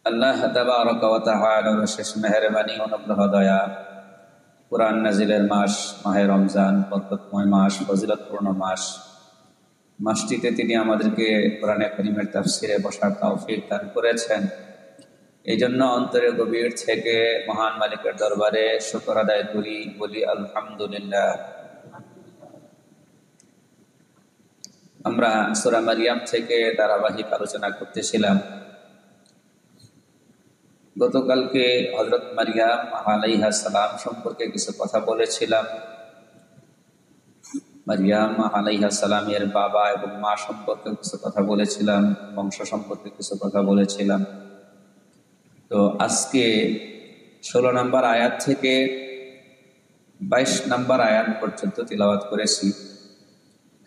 আল্লাহ তাবারক ওয়া তাআলার শেষ মেহেরবানি অনুগ্রহ দয়া কুরআন নাজিলের মাস মাহে রমজান, বরকতময় মাস, ফজিলতপূর্ণ মাস। মাসটিতে তিনি আমাদেরকে কোরআনে কারীমের তাফসিরে বসার তৌফিক দান করেছেন। এই জন্য অন্তরে গভীর থেকে মহান মালিকের দরবারে শুকর আদায় করি, বলি আলহামদুলিল্লাহ। আমরা সূরা মারইয়াম থেকে ধারাবাহিক আলোচনা করতেছিলাম। গতকালকে হযরত মারইয়াম আলাইহিস সালাম সম্পর্কে কিছু কথা বলেছিলাম। মারইয়াম আলাইহিস সালামের বাবা এবং মা সম্পর্কে কিছু কথা বলেছিলাম, বংশ সম্পর্কে কিছু কথা বলেছিলাম। তো আজকে 16 নম্বর আয়াত থেকে 22 নম্বর আয়াত পর্যন্ত তিলাওয়াত করেছি।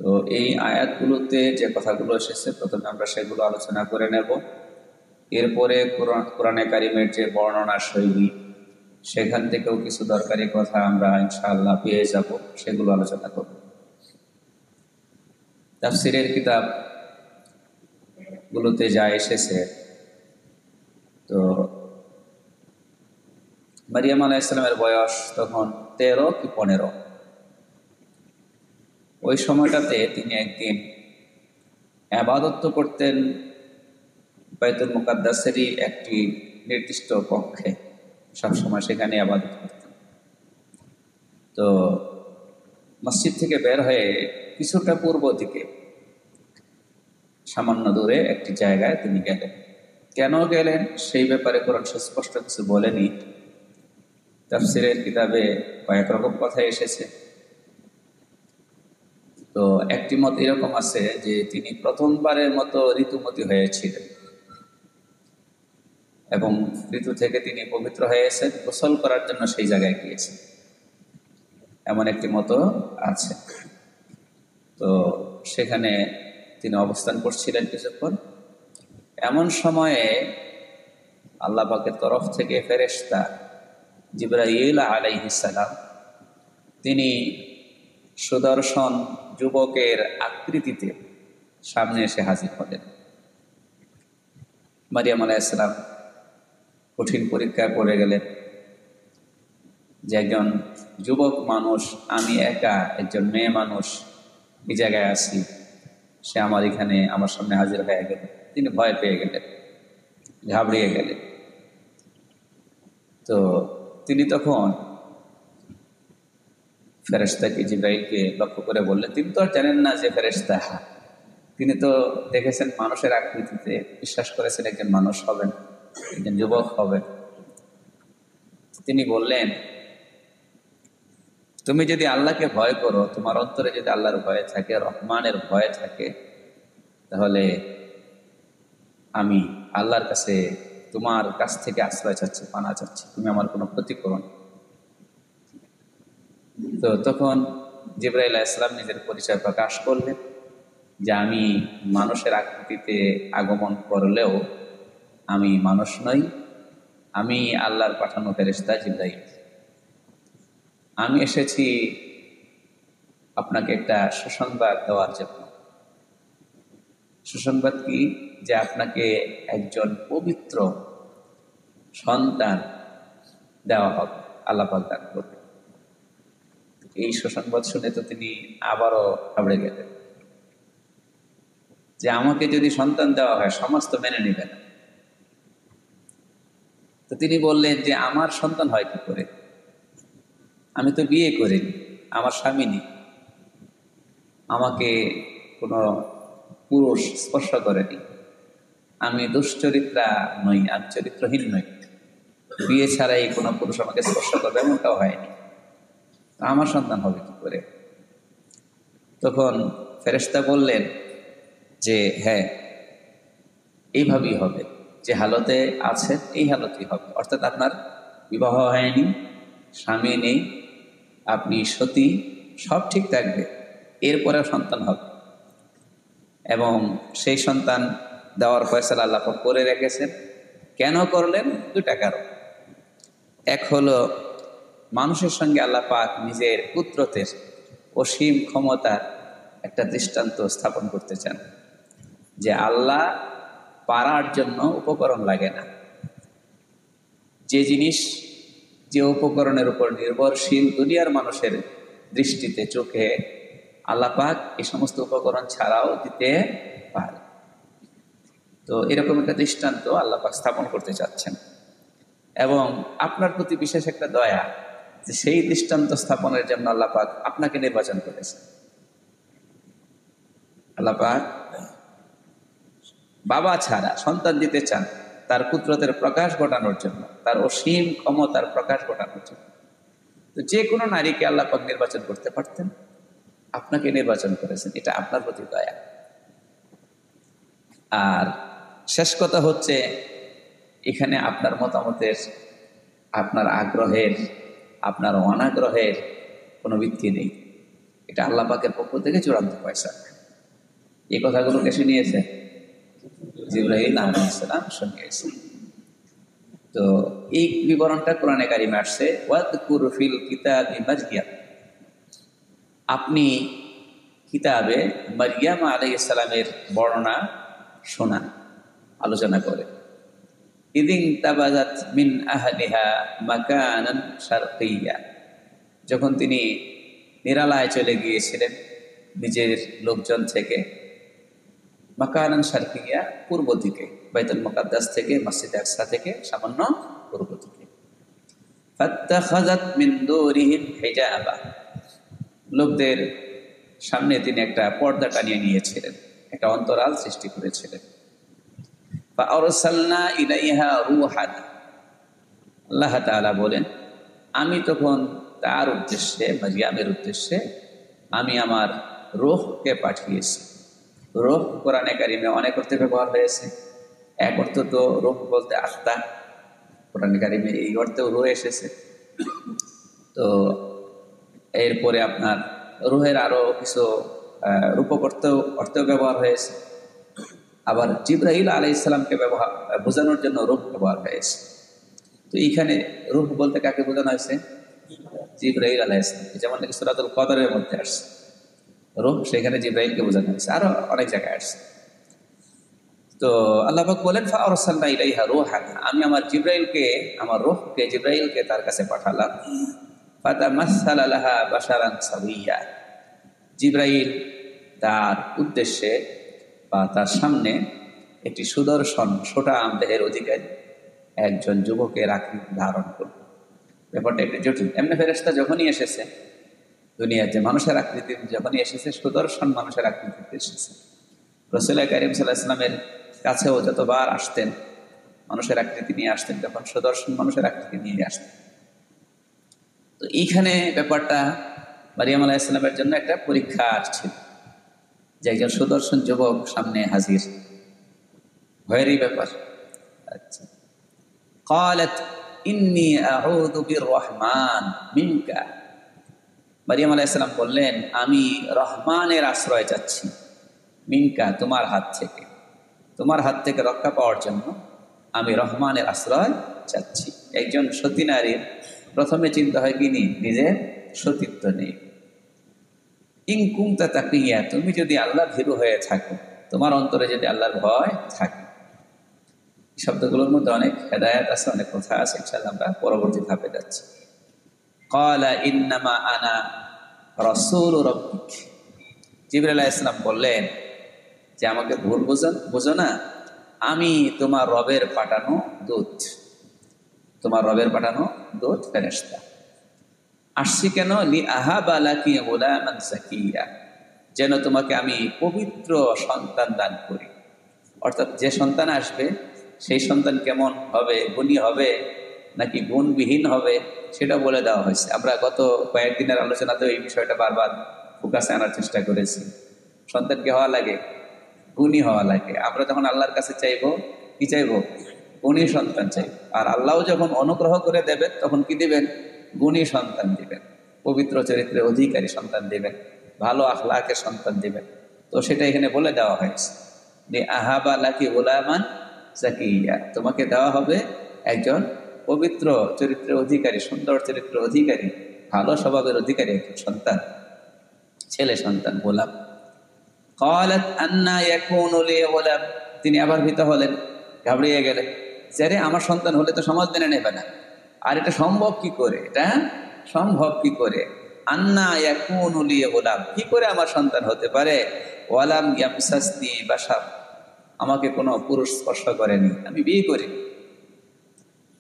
তো এই আয়াতগুলোতে যে কথাগুলো এসেছে প্রথমে আমরা সেগুলো আলোচনা করে নেব। এরপরে কোরআনে কারিমের যে বর্ণনা শৈলী, সেখান থেকেও কিছু দরকারি কথা আমরা ইনশাআল্লাহ পেয়ে যাব, সেগুলো আলোচনা করব। তাফসীরের কিতাব গুলোতে যা এসেছে, তো মারইয়াম আলাইহিস সালামের বয়স তখন 13 কি 15। ওই সময়টাতে তিনি একদিন ইবাদত করতেন বাইতুল মুকাদ্দাসেরই একটি নির্দিষ্ট কক্ষে, সবসময় সেখানে ইবাদত করতেন। তো মসজিদ থেকে বের হয়ে কিছুটা পূর্ব দিকে সামান্য দূরে একটি জায়গায় তিনি গেলেন। কেন গেলেন সেই ব্যাপারে কোরআন সুস্পষ্ট কিছু বলেনি। তাফসীরের কিতাবে কয়েক রকম কথা এসেছে। তো একটি মত এরকম আছে যে তিনি প্রথমবারের মতো ঋতুমতী হয়েছিলেন এবং ঋতু থেকে তিনি পবিত্র হয়েছেন, গোসল করার জন্য সেই জায়গায় গিয়েছেন, এমন একটি মত আছে। তো সেখানে তিনি অবস্থান করছিলেন কিছুক্ষণ। এমন সময়ে আল্লাহ পাকের তরফ থেকে ফেরেশতা জিবরাইল আলাইহিস সালাম তিনি সুদর্শন যুবকের আকৃতিতে সামনে এসে হাজির হলেন। মারইয়াম আলাইহিস সালাম কঠিন পরীক্ষায় পড়ে গেলেন যে একজন যুবক মানুষ, আমি একা একজন মেয়ে মানুষ এই জায়গায় আছি, সে আমার সামনে হাজির হয়ে গেল। তিনি ভয় পেয়ে গেলেন, ঘাবড়িয়ে গেলেন। তো তিনি তখন ফেরেশতাকে জিবরাইলকে লক্ষ্য করে বললেন, তিনি তো আর জানেন না যে ফেরেশতা, তিনি তো দেখেছেন মানুষের আকৃতিতে, বিশ্বাস করেছেন একজন মানুষ হবেন, একজন যুবক হবেন। তিনি বললেন, তুমি যদি আল্লাহকে ভয় করো, তোমার অন্তরে যদি আল্লাহর ভয় থাকে, রহমানের ভয় থাকে, তাহলে আমি আল্লাহর কাছে তোমার কাছ থেকে আশ্রয় চাচ্ছি, পানা চাচ্ছি, তুমি আমার কোনো ক্ষতি করো না। তো তখন জিবরাইল আলাইহিস সালাম নিজের পরিচয় প্রকাশ করলেন যে আমি মানুষের আকৃতিতে আগমন করলেও আমি মানুষ নই, আমি আল্লাহর পাঠানো ফেরেশতা জিবরাইল। আমি এসেছি আপনাকে একটা সুসংবাদ দেওয়ার জন্য। সুসংবাদ কি? যে আপনাকে একজন পবিত্র সন্তান দেওয়া হবে, আল্লাহ পাক দান করবে। এই সুসংবাদ শুনে তো তিনি আবারও ঘাবড়ে গেলেন যে আমাকে যদি সন্তান দেওয়া হয় সমাজ তো মেনে নেবে না। তো তিনি বললেন যে আমার সন্তান হয় কি করে, আমি তো বিয়ে করিনি, আমার স্বামী নেই, আমাকে কোনো পুরুষ স্পর্শ করেনি, আমি দুশ্চরিত্রা নই, আমি চরিত্রহীন নই, বিয়ে ছাড়াই কোনো পুরুষ আমাকে স্পর্শ করবে এমনটাও হয়নি, আমার সন্তান হবে কি করে? তখন ফেরেশতা বললেন যে হ্যাঁ, এইভাবেই হবে, যে হালতে আছেন এই হালতেই হবে। অর্থাৎ আপনার বিবাহ হয়নি, স্বামী নেই, আপনি সতী, সব ঠিক থাকবে, এরপরেও সন্তান হবে। এবং সেই সন্তান দেওয়ার ফয়সালা আল্লাহ পাক করে রেখেছেন। কেন করলেন? দুটা কারণ। এক হলো মানুষের সঙ্গে আল্লাহ পাক নিজের কুদরতের অসীম ক্ষমতার একটা দৃষ্টান্ত স্থাপন করতে চান, যে আল্লাহ পারার জন্য উপকরণ লাগে না, যে জিনিস যে উপকরণের উপর নির্ভরশীল দুনিয়ার মানুষের দৃষ্টিতে চোখে, আল্লাহ পাক এই সমস্ত উপকরণ ছাড়াও দিতে পারে। তো এরকম একটা দৃষ্টান্ত আল্লাহ পাক স্থাপন করতে চাচ্ছেন এবং আপনার প্রতি বিশেষ একটা দয়া যে সেই দৃষ্টান্ত স্থাপনের জন্য আল্লাহ পাক আপনাকে নির্বাচন করেছেন। আল্লাহ পাক বাবা ছাড়া সন্তান দিতে চান তার কুদরতের প্রকাশ ঘটানোর জন্য, তার অসীম ক্ষমতার প্রকাশ ঘটানোর জন্য। তো যে কোনো নারীকে আল্লাহ পাক নির্বাচন করতে পারতেন, আপনাকে নির্বাচন করেছেন, এটা আপনার প্রতি দয়া। আর শেষ কথা হচ্ছে, এখানে আপনার মতামতের, আপনার আগ্রহের, আপনার অনাগ্রহের কোনো ভিত্তি নেই। এটা আল্লাহ পাকের পক্ষ থেকে চূড়ান্ত পয়সা। এই কথাগুলো কে শুনিয়েছে? জিবরাইল আলাইহিস সালাম শুনিয়েছে। তো এই বিবরণটা কোরআনে কারিমে আসছে, ওয়াযকুর ফিল কিতাবি মারইয়াম। আপনি কিতাবে মারইয়াম আলাইহিস সালামের বর্ণনা শোনান, আলোচনা করে। ইদিন তাবাজাত মিন আহলিহা মাকানান শারকিয়্যা, যখন তিনি নিরালায় চলে গিয়েছিলেন নিজের লোকজন থেকে, মাকানান শারকিয়্যা পূর্ব দিকে, বাইতুল মুকাদ্দাস থেকে, মসজিদ আকসা থেকে সামান্য পূর্ব দিকে। ফাত্তাখাযাত মিন দুরিহিম হিজাবা, লোকদের সামনে তিনি একটা পর্দা টানিয়ে নিয়েছিলেন, একটা অন্তরাল সৃষ্টি করেছিলেন। ফাআরসালনা ইলাইহা রূহানা, আল্লাহ তাআলা বলেন, আমি তখন তার উদ্দেশ্যে, মারইয়ামের উদ্দেশ্যে আমি আমার রূহকে পাঠিয়েছি। রূহ কোরআনে কারিমে অনেক অর্থে ব্যবহার হয়েছে। এক অর্থ তো রূহ বলতে আত্মা, কোরআনে কারিমে এই অর্থেও রূহ এসেছে। তো এরপরে আপনার রূহের আরো কিছু রূপক অর্থেও ব্যবহার হয়েছে। আবার জিবরাইল আলাইহিস সালামকে বোঝানোর জন্য রূহ ব্যবহার হয়েছে। তো এইখানে রূহ বলতে কাকে বোঝানো হয়েছে? জিবরাইল আলাইহিস সালাম, যেমন নাকি সূরাতুল কদরের মধ্যে আসছে রূহ, সেখানে জিবরাইলকে বোঝানো হয়েছে, আরো অনেক জায়গায় আসছে। তো আল্লাহ পাক বলেন, ফাআরসালনা ইলাইহা রূহানা, আমি আমার জিবরাইলকে, আমার রূহকে, জিবরাইলকে তার কাছে পাঠালাম। ফাতামাসসালা লাহা বাশারান সাবিয়্যা, জিবরাইল তার উদ্দেশ্যে বা তার সামনে একটি সুদর্শন সোটাম দেহের অধিকারী একজন যুবকের আকৃতি ধারণ করল। ব্যাপারটা একটু জটিল। এমনি ফেরেশতা যখনই এসেছে দুনিয়াতে, মানুষের আকৃতি যখনই এসেছে, সুদর্শন মানুষের আকৃতিতে এসেছে। রাসূল কারীম সাল্লাল্লাহু আলাইহি ওয়াসাল্লামের কাছেও যতবার আসতেন মানুষের আকৃতি নিয়ে আসতেন, তখন সুদর্শন মানুষের আকৃতি নিয়ে আসতেন। তো এইখানে ব্যাপারটা মারিয়াম আলাইহিস সালামের জন্য একটা পরীক্ষার ছিল, যে একজন সুদর্শন যুবক সামনে হাজির, ভয়েরই ব্যাপার। আচ্ছা, ক্বালাত ইন্নী আউযু বির-রহমান মিনকা, মারিয়াম আলাইহিস সালাম বললেন, আমি রহমানের আশ্রয় চাচ্ছি, মিনকা, তোমার হাত থেকে, তোমার হাত থেকে রক্ষা পাওয়ার জন্য আমি রহমানের আশ্রয় চাচ্ছি। একজন সতী নারীর প্রথমে চিন্তা হয় কি নিজের সতীত্ব নেই। ইন কুনতা তাকিয়া, তুমি যদি আল্লাহ ভীরু হয়ে থাকো, তোমার অন্তরে যদি আল্লাহর ভয় থাকে। শব্দগুলোর মধ্যে অনেক হেদায়েত আছে, অনেক কথা আছে, ইনশাআল্লাহ আমরা পরবর্তী ধাপে যাচ্ছি। ক্বালা ইন্নামা আনা রাসূল রাব্বিক, জিবরাইল আলাইহিস সালাম বললেন যে আমাকে ভুল বুঝো না, আমি তোমার রবের পাঠানো দূত, তোমার রবের পাঠানো দূত, ফেরেশতা। আসছি কেন? লি আহাবা লাকি গুলামান যাকিয়া, যেন তোমাকে আমি পবিত্র সন্তান দান করি। অর্থাৎ যে সন্তান আসবে সেই সন্তান কেমন হবে, গুণী হবে নাকি গুণবিহীন হবে, সেটা বলে দেওয়া হয়েছে। আমরা গত কয়েকদিনের আলোচনাতে এই বিষয়টা বারবার ফোকাসে আনার চেষ্টা করেছি। সন্তানকে হওয়া লাগে, গুণী হওয়া লাগে। আমরা যখন আল্লাহর কাছে চাইবো, কি চাইবো? গুণী সন্তান চাইব। আর আল্লাহ যখন অনুগ্রহ করে দেবেন তখন কি দিবেন? গুণী সন্তান দিবেন, পবিত্র চরিত্রের অধিকারী সন্তান দিবেন, ভালো আখলাকের সন্তান দিবেন। তো সেটা এখানে বলে দেওয়া হয়েছে যে আহাবা লাকি গুলামান যাকিয়া, তোমাকে দেওয়া হবে একজন পবিত্র চরিত্রের অধিকারী, সুন্দর চরিত্রের অধিকারী, ভালো স্বভাবের অধিকারী একজন সন্তান, ছেলে সন্তান, গোলাম। ক্বালাত আন্না ইয়াকুনু লি গুলাম, তিনি আবার ভীত হলেন, ঘাবড়িয়ে গেলেন। যে আরে আমার সন্তান হলে তো সমাজ মেনে নেবে না, আর এটা সম্ভব কি করে, এটা সম্ভব কি করে, আন্না ইয়াকুনু লি গোলাম, কি করে আমার সন্তান হতে পারে, ওয়ালাম ইয়ামসাসনি বাশার, আমাকে কোনো পুরুষ স্পর্শ করেনি, আমি বিয়ে করি,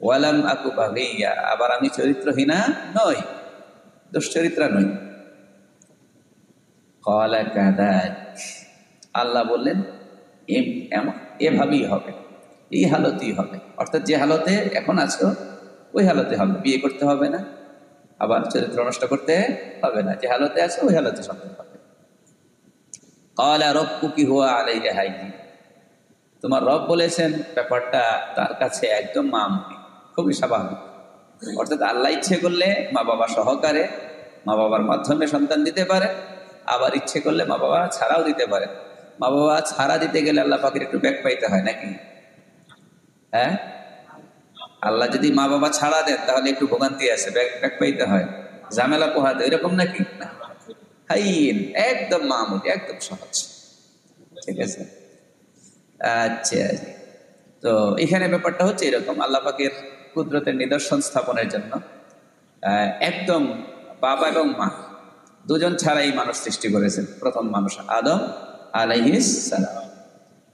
ওয়ালাম আকু বাগিয়া, আবার আমি চরিত্রহীনা নই, দুশ্চরিত্রা নই। ক্বালা কাযালিক, আল্লাহ বললেন এভাবেই হবে, এই হালতেই হবে, অর্থাৎ যে হালতে এখন আছো ওই হালতে হবে, বিয়ে করতে হবে না, আবার চরিত্র নষ্ট করতে হবে না, যে হালতে আছো ওই হালতে সন্তান হবে। ক্বালা রাব্বুকি হুয়া আলাইয়া হায়্যিন, তোমার রব বলেছেন ব্যাপারটা তার কাছে একদম মামুলি, খুবই স্বাভাবিক। অর্থাৎ আল্লাহ ইচ্ছে করলে মা বাবা সহকারে, মা বাবার মাধ্যমে সন্তান দিতে পারে, আবার ইচ্ছে করলে মা বাবা ছাড়াও দিতে পারে। মা বাবা ছাড়া দিতে গেলে আল্লাহ পাকের একটু ব্যাক পাইতে হয় নাকি? হ্যাঁ, আল্লাহ যদি মা বাবা ছাড়া দেন তাহলে একটু ভোগান্তি আছে, ব্যাক পাইতে হয়, ঝামেলা পোহাতে, এরকম নাকি? হাইন, একদম মামুলি, একদম সহজ। ঠিক আছে, আচ্ছা। তো এখানে ব্যাপারটা হচ্ছে এরকম, আল্লাহ পাকের কুদরতের নিদর্শন স্থাপনের জন্য একদম বাবা এবং মা দুজন ছাড়াই মানুষ সৃষ্টি করেছেন। প্রথম মানুষ আদম আলাইহিস সালাম,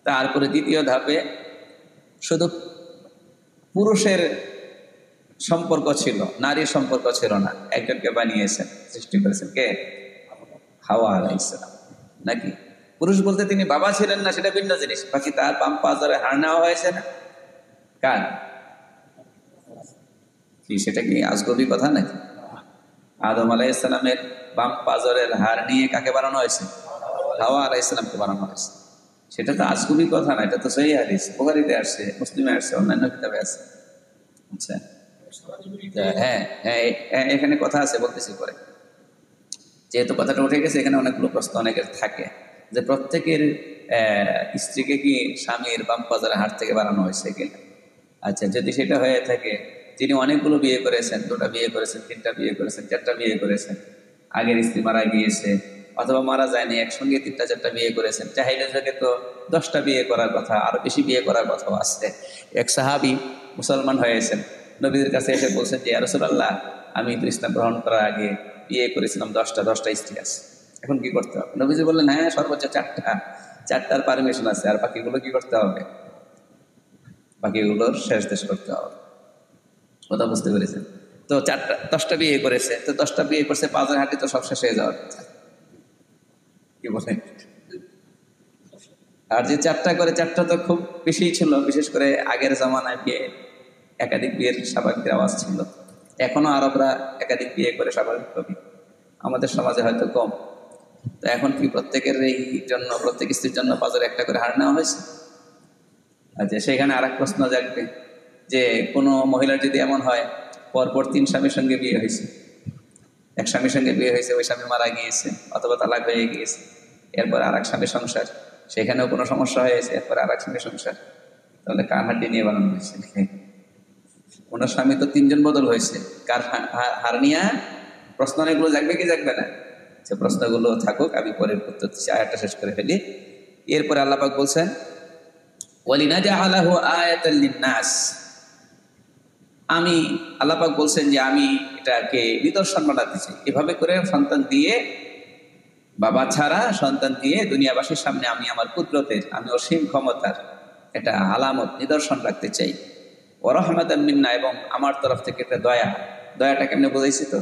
তারপরে দ্বিতীয় ধাপে শুধু পুরুষের সম্পর্ক ছিল, নারীর সম্পর্ক ছিল না, একজনকে বানিয়েছেন, সৃষ্টি করেছেন, কে? হাওয়া আলাইহিস সালাম। নাকি পুরুষ বলতে তিনি বাবা ছিলেন না, সেটা ভিন্ন জিনিস, বাকি তার বাম পা ধরে হাড় নেওয়া হয়েছে না, কার? কি সেটা কি আজগবি কথা নাকি? আদম আলাইহিস সালামের বাম পাজরের হাড় নিয়ে কাকে বানানো হয়েছে? হাওয়া আলাইহিস সালামকে বানানো হয়েছে। সেটা তো আজগবি কথা না, এটা তো সহিহ হাদিস, বুখারীতে আসছে, মুসলিমে আসছে, অন্যান্য কিতাবে আছে। আচ্ছা, হ্যাঁ হ্যাঁ, এখানে কথা আছে, বলতেছি পরে। যেহেতু কথাটা উঠে গেছে, এখানে অনেকগুলো প্রশ্ন অনেকের থাকে যে প্রত্যেকের স্ত্রীকে কি স্বামীর বাম পাজরের হাড় থেকে বানানো হয়েছে কিনা। আচ্ছা, যদি সেটা হয়ে থাকে, যিনি অনেকগুলো বিয়ে করেছেন, 2টা বিয়ে করেছেন, 3টা বিয়ে করেছেন, 4টা বিয়ে করেছেন, আগের স্ত্রী মারা গিয়েছে অথবা মারা যায়নি, একসঙ্গে 3টা 4টা বিয়ে করেছেন, চাইলে থেকে তো 10টা বিয়ে করার কথা, আরো বেশি বিয়ে করার কথাও আছে। এক সাহাবী মুসলমান হয়েছেন, নবীদের কাছে এসে বলছেন যে ইয়া রাসূলুল্লাহ, আমি তো ইসলাম গ্রহণ করার আগে বিয়ে করেছিলাম 10টা স্ত্রী আছে, এখন কি করতে হবে? নবীজি বললেন হ্যাঁ, সর্বোচ্চ 4টার পারমিশন আছে, আর বাকিগুলো কি করতে হবে? বাকিগুলোর শেষ দেশ করতে হবে। কথা বুঝতে পেরেছেন? তো 10টা বিয়ে করেছে, তো 10টা বিয়ে করছে, পাঁচের হাঁটি তো সব শেষ হয়ে যাওয়ার কথা, কি বলেন? আর যে 4টা করে, 4টা তো খুব বেশি ছিল, বিশেষ করে আগের জামানায় বিয়ে একাধিক বিয়ের স্বাভাবিক আওয়াজ ছিল। এখনো আরবরা একাধিক বিয়ে করে স্বাভাবিকভাবে, আমাদের সমাজে হয়তো কম। তো এখন কি প্রত্যেকের এই জন্য, প্রত্যেক স্ত্রীর জন্য পাঁচের একটা করে হাড় নেওয়া হয়েছে? আচ্ছা, সেখানে আর এক প্রশ্ন জাগবে যে কোনো মহিলার যদি এমন হয় পরপর 3 স্বামীর সঙ্গে বিয়ে হয়েছে, এক স্বামীর সঙ্গে বিয়ে হয়েছে, ওই স্বামী মারা গিয়েছে অথবা তালাক হয়ে গিয়েছে, এরপর আর এক স্বামীর সংসার, সেখানেও কোনো সমস্যা হয়েছে, এরপর আর এক স্বামীর সংসার, তাহলে কার হাড্ডি নিয়ে বানানো হয়েছে? ওনার স্বামী তো 3জন বদল হয়েছে, কার হার নিয়ে? প্রশ্ন অনেকগুলো জাগবে কি জাগবে না? যে প্রশ্নগুলো থাকুক, আমি পরের উত্তর আয়াতটা শেষ করে ফেলি। এরপরে আল্লাহ পাক বলছেন ওয়ালিনাজআলাহু আয়াতাল লিন্নাস, আমি আল্লাহ পাক বলছেন যে আমি এটাকে নিদর্শন বানাতে চাই, এভাবে করে সন্তান দিয়ে, বাবা ছাড়া সন্তান দিয়ে দুনিয়াবাসীর সামনে আমি আমার কুদরতের, আমি অসীম ক্ষমতার এটা আলামত, নিদর্শন রাখতে চাই। ওয়া রাহমাতাম মিন্না, এবং আমার তরফ থেকে একটা দয়া। দয়াটা কেমনে বোঝাইছি তো,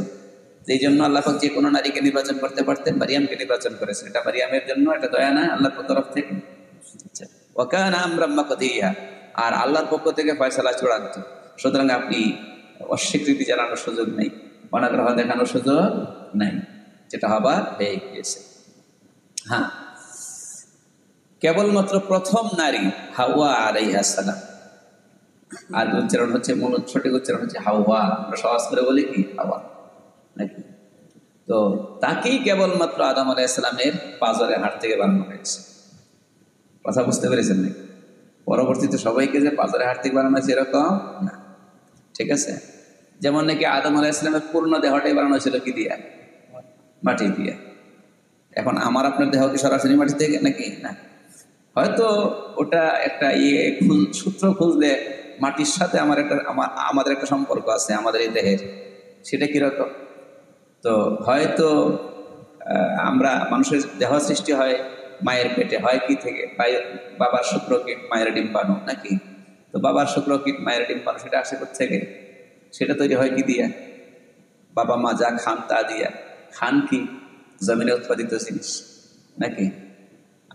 যেই জন্য আল্লাহ পাক যে কোনো নারীকে নির্বাচন করতে পারতেন, মারিয়ামকে নির্বাচন করেছেন, এটা মারিয়ামের জন্য এটা দয়া না আল্লাহর তরফ থেকে? ওয়া কানা আমরাম মাকদিয়া, আর আল্লাহর পক্ষ থেকে ফয়সালা চূড়ান্ত। সুতরাং আপনি অস্বীকৃতি জানানোর সুযোগ নেই, অনাগ্রহ দেখানোর সুযোগ নাই, যেটা হবার হয়ে গিয়েছে। হ্যাঁ, কেবলমাত্র প্রথম নারী হাওয়া আলাইহিস সালাম, আর উচ্চারণ হচ্ছে, মূল সঠিক উচ্চারণ হচ্ছে হাওয়া, আমরা সহজ করে বলি কি হাওয়া নাকি। তো তাকেই কেবলমাত্র আদম আলাইহিস সালামের পাঁজরের হাড় থেকে বানানো হয়েছে। কথা বুঝতে পেরেছেন নাকি? পরবর্তীতে সবাইকে যে পাঁজরের হাড় থেকে বানানো হয়েছে এরকম না, ঠিক আছে? যেমন নাকি আদম আলাইহিস সালামের পূর্ণ দেহটাই বানানো ছিল কি দিয়ে? মাটি দিয়ে। এখন আমার আপনার দেহ কি সরাসরি মাটি থেকে নাকি? না, হয়তো ওটা একটা সূত্র খুঁজলে মাটির সাথে আমাদের একটা সম্পর্ক আছে, আমাদের এই দেহের, সেটা কিরকম? তো হয়তো আমরা মানুষের দেহ সৃষ্টি হয় মায়ের পেটে, হয় কি থেকে? বাবার শুক্রকীট, মায়ের ডিম্বাণু, নাকি? তো বাবার শুক্রকীট, মায়ের ডিম্বাণু, সেটা আসে থেকে? সেটা তৈরি হয় কি দিয়া? বাবা মা যা খান তা দিয়া। খান কি? জমিনে উৎপাদিত জিনিস, নাকি?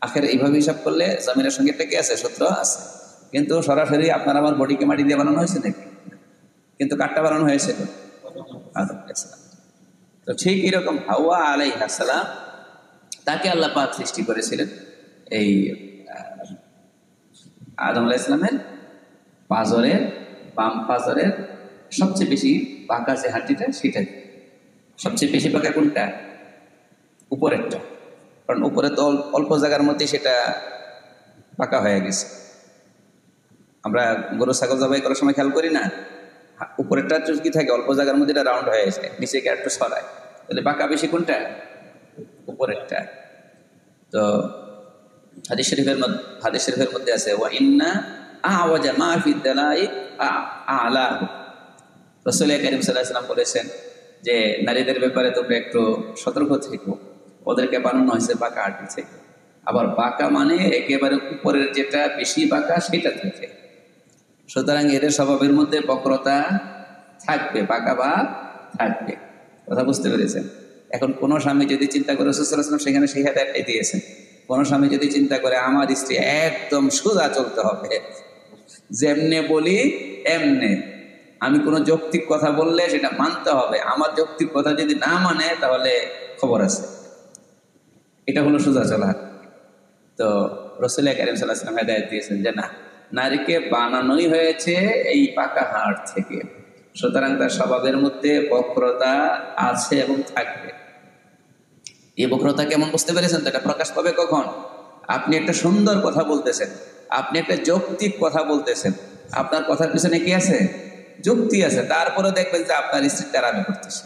আখের এইভাবে হিসাব করলে জমিনের সঙ্গে টেকে আছে, সূত্র আছে। কিন্তু সরাসরি আপনার আমার বডিকে মাটি দিয়ে বানানো হয়েছে নাকি? কিন্তু কাঠটা বানানো হয়েছিল আদম আলাইহিস সালাম। তো ঠিক এরকম হাওয়া আলাইহিস সালাম, তাকে আল্লাহ পাক সৃষ্টি করেছিলেন এই আদম আলাইহিস সালামের পাঁজরের, বাম পাঁজরের সবচেয়ে বেশি পাকা যে হাড্ডিটা, সেটা সবচেয়ে বেশি পাকা কোনটা? উপরেরটা। কারণ উপরে তো অল্প জায়গার মধ্যে সেটা পাকা হয়ে গেছে। আমরা গরু ছাগল জবাই করার সময় খেয়াল করি না, উপরেরটা কি থাকে, অল্প জায়গার মধ্যে এটা রাউন্ড হয়ে যায়, নিচে গিয়ে একটু সরায়। তাহলে পাকা বেশি কোনটা? উপরেরটা। তো হাদিস শরীফের মধ্যে আছে ওয়া ইন্না আওয়াজা মা ফি দালাইক আলাহু। রাসূল কারীম সাল্লাল্লাহু আলাইহি ওয়াসাল্লাম বলেছেন যে নারীদের ব্যাপারে তোমরা একটু সতর্ক থেকো, ওদেরকে বানানো হয়েছে পাকা হাড্ডি থেকে। আবার পাকা মানে একেবারে উপরের যেটা বেশি পাকা সেটা থেকে। সুতরাং এদের স্বভাবের মধ্যে বক্রতা থাকবে, পাকা বা থাকবে। কথা বুঝতে পেরেছেন? এখন কোন স্বামী যদি চিন্তা করে, রাসূল সাল্লাল্লাহু আলাইহি ওয়াসাল্লাম সেখানে সেই হেদায়েতটাই দিয়েছেন, কোন স্বামী যদি চিন্তা করে আমার স্ত্রী একদম সোজা চলতে হবে, যেমনে বলি এমনে, আমি কোনো যৌক্তিক কথা বললে সেটা মানতে হবে, আমার যৌক্তিক কথা যদি না মানে তাহলে খবর আছে, এটা হলো সোজা চলা। তো রাসূল কারীম সাল্লাল্লাহু আলাইহি ওয়াসাল্লাম হেদায়েত দিয়েছেন যে না, নারীকে বানানোই হয়েছে এই পাকা হাড় থেকে, সুতরাং তার স্বভাবের মধ্যে বক্রতা আছে এবং থাকবে। এই বক্রতা কেমন বুঝতে পেরেছেন? তো এটা প্রকাশ পাবে কখন? আপনি একটা সুন্দর কথা বলতেছেন, আপনি একটা যৌক্তিক কথা বলতেছেন, আপনার কথার পিছনে কি আছে? যুক্তি আছে, তারপরে দেখবেন যে আপনার স্ত্রী তেরামি করতেছে।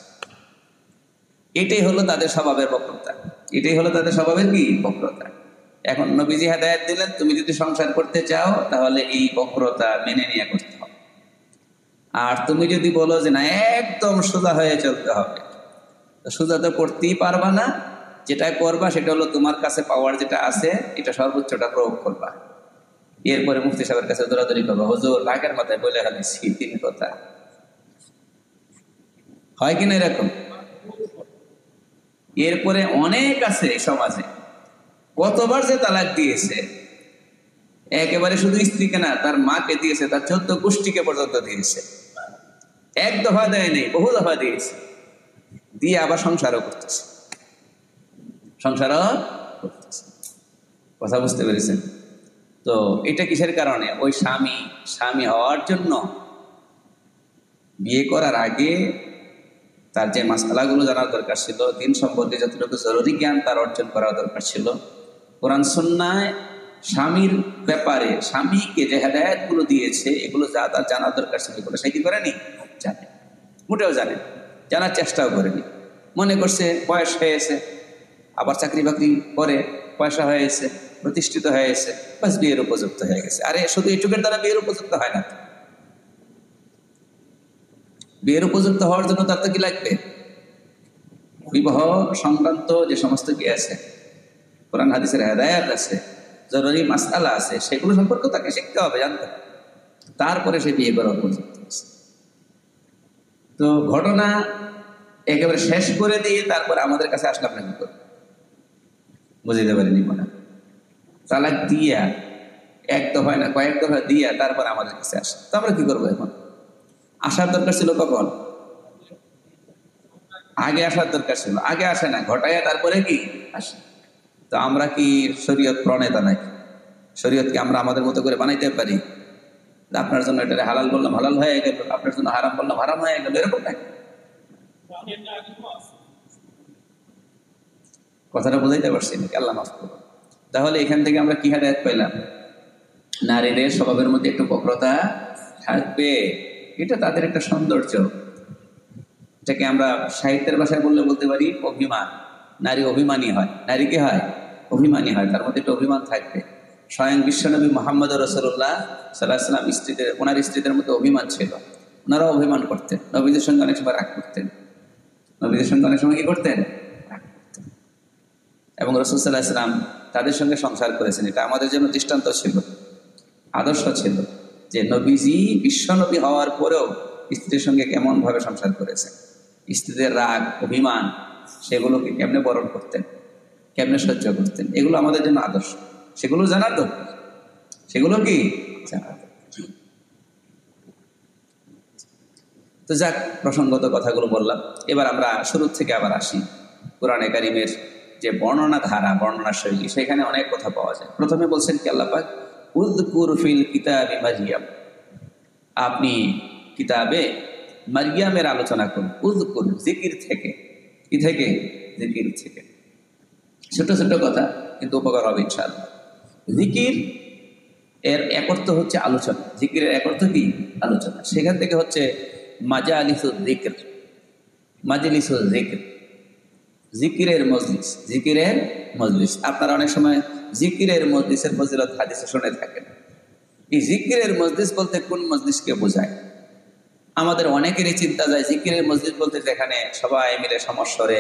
এটাই হলো তাদের স্বভাবের বক্রতা, এটাই হলো তাদের স্বভাবের কি? বক্রতা। এখন নবীজি হেদায়েত দিলেন, তুমি যদি সংসার করতে চাও তাহলে এই বক্রতা মেনে নিয়ে করতে হবে। আর তুমি যদি বলো যে না একদম সোজা হয়ে চলতে হবে, তো সোজা তো করতেই পারবা না, যেটা করবা সেটা হলো তোমার কাছে পাওয়ার যেটা আছে এটা সর্বোচ্চটা প্রয়োগ করবা। এরপরে মুফতি সাহেবের কাছে দৌড়াদৌড়ি করবা, হুজুর রাগের মাথায় বলে ফেলেছি তিন কথা। হয় কিনা এরকম? এরপরে অনেক আছে সমাজে, কতবার যে তালাক দিয়েছে, একেবারে শুধু স্ত্রীকে না, তার মাকে দিয়েছে, তার 14 গোষ্ঠীকে পর্যন্ত দিয়েছে। এক দফা দেয় নেই, বহু দফা দিয়েছে, দিয়ে আবার সংসারও করতেছে, সংসারও করতেছে। কথা বুঝতে পেরেছেন? তো এটা কিসের কারণে? ওই স্বামী হওয়ার জন্য বিয়ে করার আগে তার যে মাসআলাগুলো জানার দরকার ছিল, দিন সম্পর্কে যতটুকু জরুরি জ্ঞান তার অর্জন করা দরকার ছিল, কোরআন সুন্নাহ স্বামীর ব্যাপারে স্বামীকে যে হেদায়েতগুলো দিয়েছে এগুলো যা তার জানার দরকার ছিল, এগুলো সে কি করেনি? জানে, মোটেও জানে, জানার চেষ্টাও করেনি। মনে করছে বয়স হয়েছে, আবার চাকরি বাকরি করে পয়সা হয়েছে, প্রতিষ্ঠিত হয়েছে, বাস বিয়ের উপযুক্ত হয়ে গেছে। আরে শুধু এটুকের দ্বারা বিয়ের উপযুক্ত হয় না। বিয়ের উপযুক্ত হওয়ার জন্য তার তো কি লাগবে? বিবাহ সংক্রান্ত যে সমস্ত কি আছে, কোরআন হাদিসের হেদায়েত আছে, জরুরি মাসআলা আছে, সেগুলো সম্পর্কে তাকে শিখতে হবে, জানতে হবে, তারপরে সে বিয়ে করার উপযুক্ত আছে। তো ঘটনা একেবারে শেষ করে দিয়ে তারপরে আমাদের কাছে আসলে আপনি কি করবেন বুঝতে পারিনি মনে। তালাক দিয়া এক দফায় না কয়েক দফা দিয়া তারপর আমাদের কাছে আসে, তো আমরা কি করবো? এখন আসার দরকার ছিল কখন? আগে আসার দরকার ছিল, আগে আসে না, ঘটাইয়া তারপরে কি আসে। তো আমরা কি শরীয়ত প্রণেতা নাকি? শরীয়তকে আমরা আমাদের মতো করে বানাইতে পারি? আপনার জন্য এটা হালাল বললাম হালাল হয়ে গেল, আপনার জন্য হারাম বললাম হারাম হয়ে গেল, এরকম নাকি? কথাটা বুঝাইতে পারছি নাকি? আল্লাহ মাফ করুন। তাহলে এখান থেকে আমরা কি হেদায়েত পাইলাম? নারীদের স্বভাবের মধ্যে একটু বক্রতা থাকবে, এটা তাদের একটা সৌন্দর্য। এটাকে আমরা সাহিত্যের ভাষায় বলতে পারি অভিমান। নারী অভিমানী হয়, নারী কি হয়? অভিমানী হয়, তার মধ্যে একটু অভিমান থাকবে। স্বয়ং বিশ্বনবী মোহাম্মদ রাসূলুল্লাহ সাল্লাল্লাহু আলাইহি ওয়াসাল্লাম ওনার স্ত্রীদের মধ্যে অভিমান ছিল, ওনারাও অভিমান করতেন, নবীদের সঙ্গে অনেক সময় রাগ করতেন, নবীদের সঙ্গে অনেক সময় কি করতেন, রাগ করতেন। এবং রাসূল সাল্লাল্লাহু আলাইহি ওয়াসাল্লাম তাদের সঙ্গে সংসার করেছেন। এটা আমাদের জন্য দৃষ্টান্ত ছিল, আদর্শ ছিল, যে নবীজি বিশ্বনবী হওয়ার পরেও স্ত্রীর সঙ্গে কেমন ভাবে সংসার করেছেন, স্ত্রীদের রাগ অভিমান সেগুলোকে কেমনে বরণ করতেন, কেমনে সহ্য করতেন, এগুলো আমাদের জন্য আদর্শ। সেগুলো জানার দরকার, সেগুলো কি জানার দরকার। তো যাক, প্রসঙ্গত কথাগুলো বললাম। এবার আমরা শুরু থেকে আবার আসি। কোরআনে কারিমের যে বর্ণনা ধারা, বর্ণনা শৈলী, সেখানে অনেক কথা পাওয়া যায়। প্রথমে বলছেন কি আল্লাহ পাক, উযকুর ফিল কিতাবি মারইয়াম, আপনি কিতাবে মারইয়ামের আলোচনা করুন। উযকুর, জিকির থেকে, কি থেকে? জিকির থেকে। ছোট ছোট কথা, কিন্তু উপকার হবে ইনশাআল্লাহ। জিকির এর এক অর্থ হচ্ছে আলোচনা, জিকিরের এক অর্থ কি? আলোচনা। সেখান থেকে হচ্ছে মাজালিসুল যিকর, মাজলিসুল যিকর, জিকিরের মজলিস, জিকিরের মজলিস। আপনারা অনেক সময় জিকিরের মজলিসের ফজিলত হাদিসে শুনে থাকেন। এই জিকিরের মজলিস বলতে কোন মজলিসকে বোঝায়? আমাদের অনেকেরই চিন্তা যায় জিকিরের মজলিস বলতে যেখানে সবাই মিলে সমস্বরে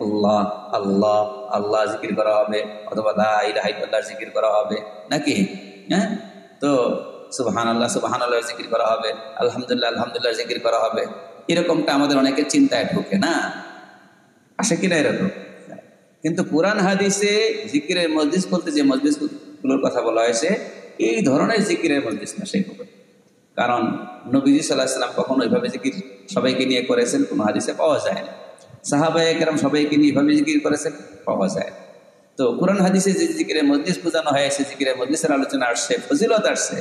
আল্লাহ আল্লাহ আল্লাহ জিকির করা হবে, অথবা লা ইলাহা ইল্লাল্লাহ জিকির করা হবে, নাকি? হ্যাঁ, তো সুবহানাল্লাহ সুবহানাল্লাহ জিকির করা হবে, আলহামদুলিল্লাহ আলহামদুলিল্লাহ জিকির করা হবে, এরকমটা আমাদের অনেকের চিন্তায় ঢোকে না, আসে কিনা এরকম? কিন্তু কুরআন হাদিসে জিকিরের মজলিস বলতে যে মজলিসগুলোর কথা বলা হয়েছে, এই ধরনের জিকিরের মজলিস না সেগুলো। কারণ নবীজি সাল্লাল্লাহু আলাইহি ওয়াসাল্লাম কখনো ওইভাবে জিকির সবাইকে নিয়ে করেছেন কোনো হাদিসে পাওয়া যায় না। সাহাবায়ে কেরাম সবাইকে নিয়ে এভাবে জিকির করেছেন, পাওয়া যায় না। তো কুরআন হাদিসে যে জিকিরের মজলিস বোঝানো হয়েছে, জিকিরের মজলিসের আলোচনা আসছে, ফজিলত আসছে,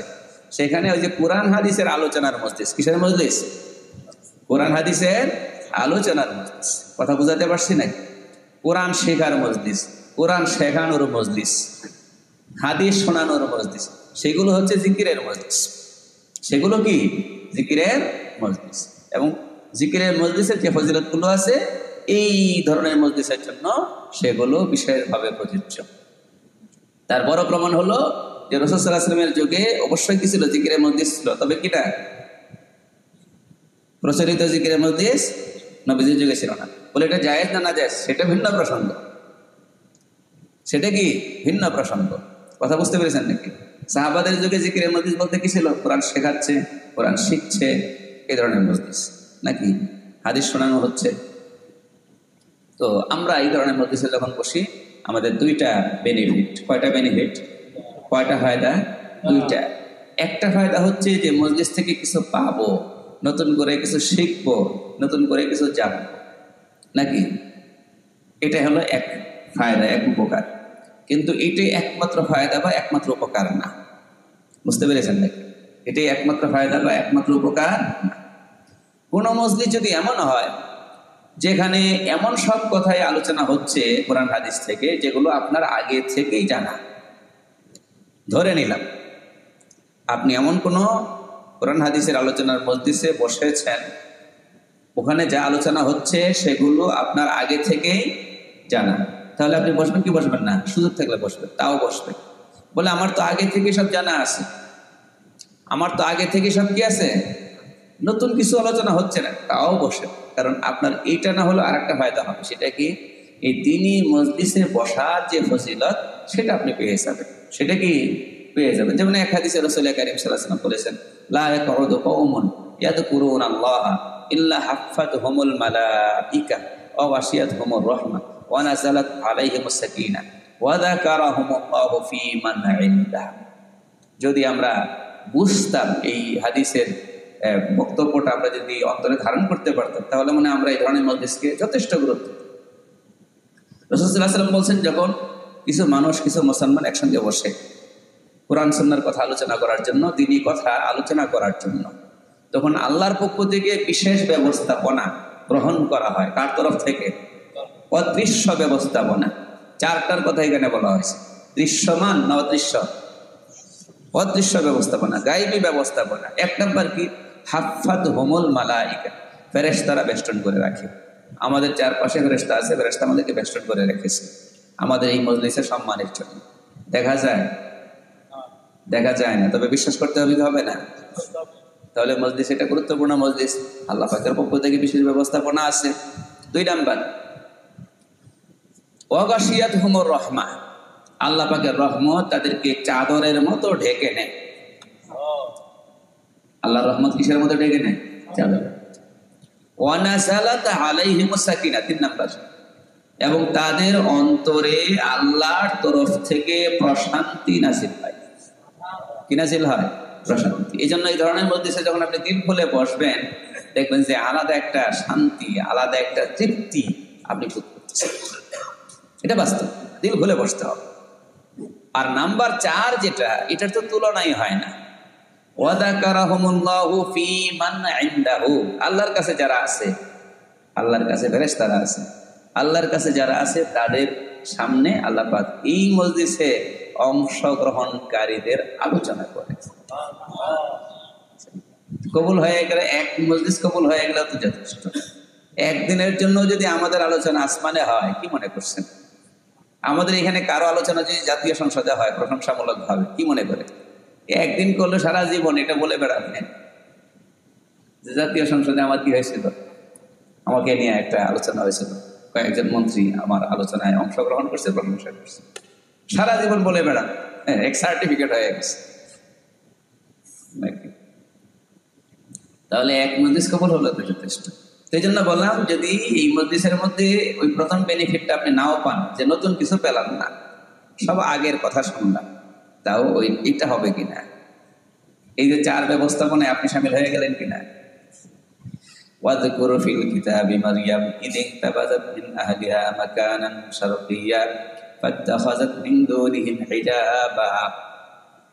সেখানে ওই যে কুরআন হাদিসের আলোচনার মজলিস, কিসের মজলিস? কুরআন হাদিসের আলোচনার মজলিস। কথা বুঝাতে পারছি নাকি? কোরআন শেখার মজলিস, কোরআন শেখানোর মজলিস, হাদিস শোনানোর মজলিস, সেগুলো হচ্ছে জিকিরের মজলিস। সেগুলো কি? জিকিরের মজলিস। এবং জিকিরের মজলিসের যে ফজিলতগুলো আছে, এই ধরনের মজলিসের জন্য সেগুলো বিশেষভাবে প্রযোজ্য। তার বড় প্রমাণ হলো যে রাসূল সাল্লাল্লাহু আলাইহি ওয়াসাল্লামের যুগে অবশ্যই কি ছিল? জিকিরের মজলিস ছিল। তবে কিটা প্রচলিত জিকিরের মজলিস নবীজির যুগে ছিল না। বলে এটা জায়েজ না না জায়েজ, সেটা ভিন্ন প্রসঙ্গ। সেটা কি? ভিন্ন প্রসঙ্গ। কথা বুঝতে পেরেছেন নাকি? সাহাবাদের যুগে জিকিরের মজলিস বলতে কি ছিল? কোরআন শেখাচ্ছে, কোরআন শিখছে, এই ধরনের মজলিস, নাকি? হাদিস শোনানো হচ্ছে। তো আমরা এই ধরনের মজলিসে যখন বসি, আমাদের দুইটা বেনিফিট। কয়টা বেনিফিট? কয়টা ফায়দা? দুইটা। একটা ফায়দা হচ্ছে যে মজলিস থেকে কিছু পাবো, নতুন করে কিছু শিখবো, নতুন করে কিছু জানবো, নাকি? এটা হলো এক ফায়দা, এক উপকার। কিন্তু এটাই একমাত্র ফায়দা বা একমাত্র উপকার না। বুঝতে পেরেছেন নাকি? এটাই একমাত্র ফায়দা বা একমাত্র উপকার না। কোন মজলিস যদি এমন হয় যেখানে এমন সব কথাই আলোচনা হচ্ছে কোরআন হাদিস থেকে, যেগুলো আপনার আগে থেকেই জানা, ধরে নিলাম আপনি এমন কোন কোরআন হাদিসের আলোচনার মজলিসে বসেছেন, ওখানে যা আলোচনা হচ্ছে সেগুলো আপনার আগে থেকেই জানা, তাহলে আপনি বসবেন কি বসবেন না? সুযোগ থাকলে বসবেন, তাও বসবেন। বলে আমার তো আগে থেকে সব জানা আছে, আমার তো আগে থেকে সব কি আছে, নতুন কিছু আলোচনা হচ্ছে না, তাও বসে। কারণ আপনার এইটা না হলে আর একটা ফায়দা হবে। সেটা কি? এই দ্বীনি মজলিসে বসার যে ফজিলত, সেটা আপনি পেয়ে যাবেন। সেটা কি? পেয়ে যাবেন। যেমন এক হাদিসে রাসূল কারীম সাল্লাল্লাহু আলাইহি ওয়াসাল্লাম বলেছেন, লা ইয়াকউদু কওমুন ইয়াযকুরুনাল্লাহ ইল্লা হাফফাতহুমুল মালাইকা ওয়া ওয়াশিয়াতহুমুর রাহমা ওয়া নাযালাত আলাইহিমুস সাকিনাহ ওয়া যাকারাহুমুল্লাহু ফী মান ইনদাহ। যদি আমরা বুঝতাম এই হাদিসের বক্তব্যটা, আমরা যদি অন্তরে ধারণ করতে পারতাম, তাহলে মনে আমরা এই ধরনের মজলিসকে যথেষ্ট গুরুত্ব দিই। রাসূল সাল্লাল্লাহু আলাইহি ওয়াসাল্লাম বলছেন, যখন কিছু মানুষ, কিছু মুসলমান একসঙ্গে বসে কোরআন সুন্নাহর কথা আলোচনা করার জন্য, দ্বীনি কথা আলোচনা করার জন্য, তখন আল্লাহর পক্ষ থেকে বিশেষ ব্যবস্থাপনা গ্রহণ করা হয়। কার তরফ থেকে? অদৃশ্য ব্যবস্থাপনা। চারটার কথা এখানে বলা হয়েছে। দৃশ্যমান না অদৃশ্য? অদৃশ্য ব্যবস্থাপনা, গায়েবী ব্যবস্থাপনা। এক নম্বর কি? হাফফাতহুমুল মালাইকা, ফেরেশতারা বেষ্টন করে রাখে। আমাদের চারপাশে ফেরেশতা আছে, ফেরেশতা আমাদেরকে বেষ্টন করে রেখেছে আমাদের এই মজলিসের সম্মানের জন্য। দেখা যায় দেখা যায় না, তবে বিশ্বাস করতে হবে কি হবে না? তাহলে মজলিস এটা গুরুত্বপূর্ণ মজলিস, আল্লাহ পাকের পক্ষ থেকে বিশেষ ব্যবস্থাপনা আছে। 2 নাম্বার, ওয়াগাশিয়াতহুমুর রাহমা, আল্লাহ পাকের রহমত তাদেরকে চাদরের মতো ঢেকে নেয়। আল্লাহর রহমত কিসের মতো ঢেকে নেয়? চাদর। ওয়া নাযালাত আলাইহিমুস সাকিনা, 3 নাম্বার, এবং তাদের অন্তরে আল্লাহর তরফ থেকে প্রশান্তি নাযিল হয়। কি নাযিল হয়? প্রশান্তি। এই জন্য এই ধরনের মজলিসে যখন আপনি দিল খুলে বসবেন, দেখবেন যে আলাদা একটা শান্তি, আলাদা একটা তৃপ্তি আপনি ভোগ করতেছেন। এটা বাস্তব, দিল খুলে বসতে হবে। আর নাম্বার 4 যেটা, এটার তো তুলনাই হয় না, ওয়াযাকারাহুমুল্লাহু ফী মান ইনদাহু, আল্লাহর কাছে যারা আছে, আল্লাহর কাছে ফেরেশতারা আছে, আল্লাহর কাছে যারা আছে তাদের সামনে আল্লাহ পাক এই মজলিসে অংশগ্রহণকারীদের আলোচনা করে। কবুল হয়ে গেলে, এক মজলিস কবুল হয়ে গেলে তো যথেষ্ট। একদিনের জন্য যদি আমাদের আলোচনা আসমানে হয়, কি মনে করছেন? আমাদের এখানে কারো আলোচনা যদি জাতীয় সংসদে হয় প্রশংসামূলক ভাবে, কি মনে করে? একদিন করলে সারা জীবন এটা বলে বেড়াবেন যে জাতীয় সংসদে আমার কি হয়েছিল, আমাকে নিয়ে একটা আলোচনা হয়েছিল, কয়েকজন মন্ত্রী আমার আলোচনায় অংশগ্রহণ করছে, প্রশংসা করছে, সারা জীবন বলে বেড়ান, এক সার্টিফিকেট হয়ে গেছে। তাহলে এক মজলিস কবুল হলো তো যথেষ্ট। সেই জন্য বললাম, যদি এই মজলিসের মধ্যে ওই প্রথম বেনিফিটটা আপনি নাও পান, যে নতুন কিছু পেলাম না, সব আগের কথা শুনলাম, তাও ওই এটা হবে কিনা, এই যে 4 ব্যবস্থাপনায় আপনি শামিল হয়ে গেলেন কিনা। ওয়াযকুরু ফিল কিতাবি মারইয়াম ইয ইনতাবাযাত মিন আহলিহা মাকানান শারকিয়্যা ফাত্তাখাযাত মিন দুনিহিম হিজাবা।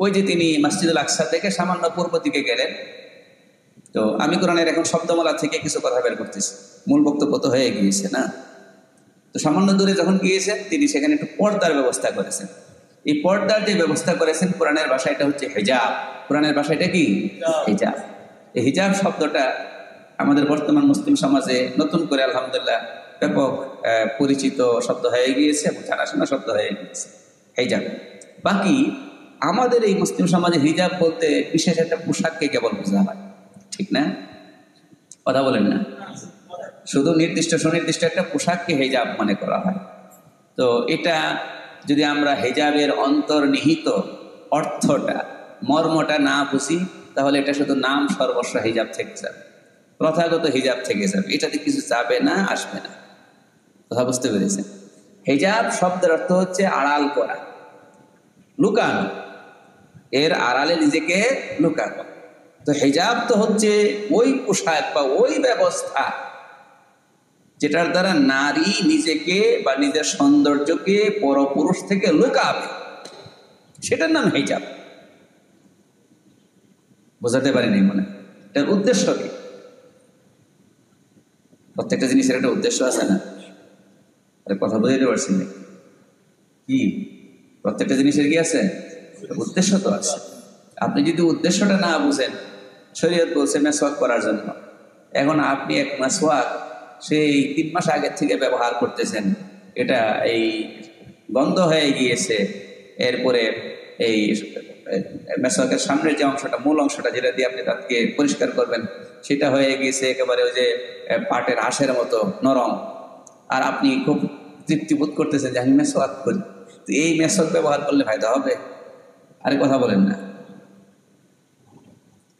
ওই যে তিনি মসজিদুল আকসা থেকে সামান্য পূর্ব দিকে গেলেন, তো আমি কোরআনের এখন শব্দমালা থেকে কিছু কথা বের করতেছি, মূল বক্তব্য তো হয়ে গিয়েছে না। তো সামান্য দূরে যখন গিয়েছেন, তিনি সেখানে একটু পর্দার ব্যবস্থা করেছেন। এই পর্দার যে ব্যবস্থা করেছেন, কোরআনের ভাষা এটা হচ্ছে হিজাব। কোরআনের ভাষা এটা কি? হিজাব। এই হিজাব শব্দটা আমাদের বর্তমান মুসলিম সমাজে নতুন করে আলহামদুলিল্লাহ ব্যাপক পরিচিত শব্দ হয়ে গিয়েছে এবং জানাশোনা শব্দ হয়ে গিয়েছে হিজাব। বাকি আমাদের এই মুসলিম সমাজে হিজাব বলতে বিশেষ একটা পোশাককে কেবল বোঝা হয়, ঠিক না? কথা বলেন না? শুধু নির্দিষ্ট সুনির্দিষ্ট একটা পোশাককে হিজাব মনে করা হয়। তো এটা যদি আমরা হিজাবের অন্তর্নিহিত অর্থটা, মর্মটা না বুঝি, তাহলে এটা শুধু নাম সর্বস্ব হিজাব থেকে যাবে, প্রথাগত হিজাব থেকে যাবে, এটাতে কিছু যাবে না, আসবে না। কথা বুঝতে পেরেছেন? হিজাব শব্দের অর্থ হচ্ছে আড়াল করা, লুকানো, এর আড়ালে নিজেকে লুকানো। তো হিজাব তো হচ্ছে ওই পোশাক বা ওই ব্যবস্থা যেটার দ্বারা নারী নিজেকে বা নিজের সৌন্দর্যকে পরপুরুষ থেকে লুকাবে, সেটার নাম হিজাব। বোঝাতে পারিনি মনে? এটার উদ্দেশ্য কি? প্রত্যেকটা জিনিসের একটা উদ্দেশ্য আছে না? কথা বুঝাইতে পারছি না কি? প্রত্যেকটা জিনিসের কি আছে? উদ্দেশ্য তো আছে। আপনি যদি উদ্দেশ্যটা না বুঝেন, শরীয়ত বলছে মেসওয়াক করার জন্য, এখন আপনি এক মেসওয়াক সেই 3 মাস আগের থেকে ব্যবহার করতেছেন, এটা এই গন্ধ হয়ে গিয়েছে, এরপরে এই মেসওয়াকের সামনের যে অংশটা, মূল অংশটা যেটা দিয়ে আপনি দাঁতকে পরিষ্কার করবেন, সেটা হয়ে গিয়েছে একেবারে ওই যে পাটের আঁশের মতো নরম, আর আপনি খুব তৃপ্তি বোধ করতেছেন যে আমি মেসওয়াক করি। তো এই মেসওয়াক ব্যবহার করলে ফায়দা হবে? আরে কথা বলেন না।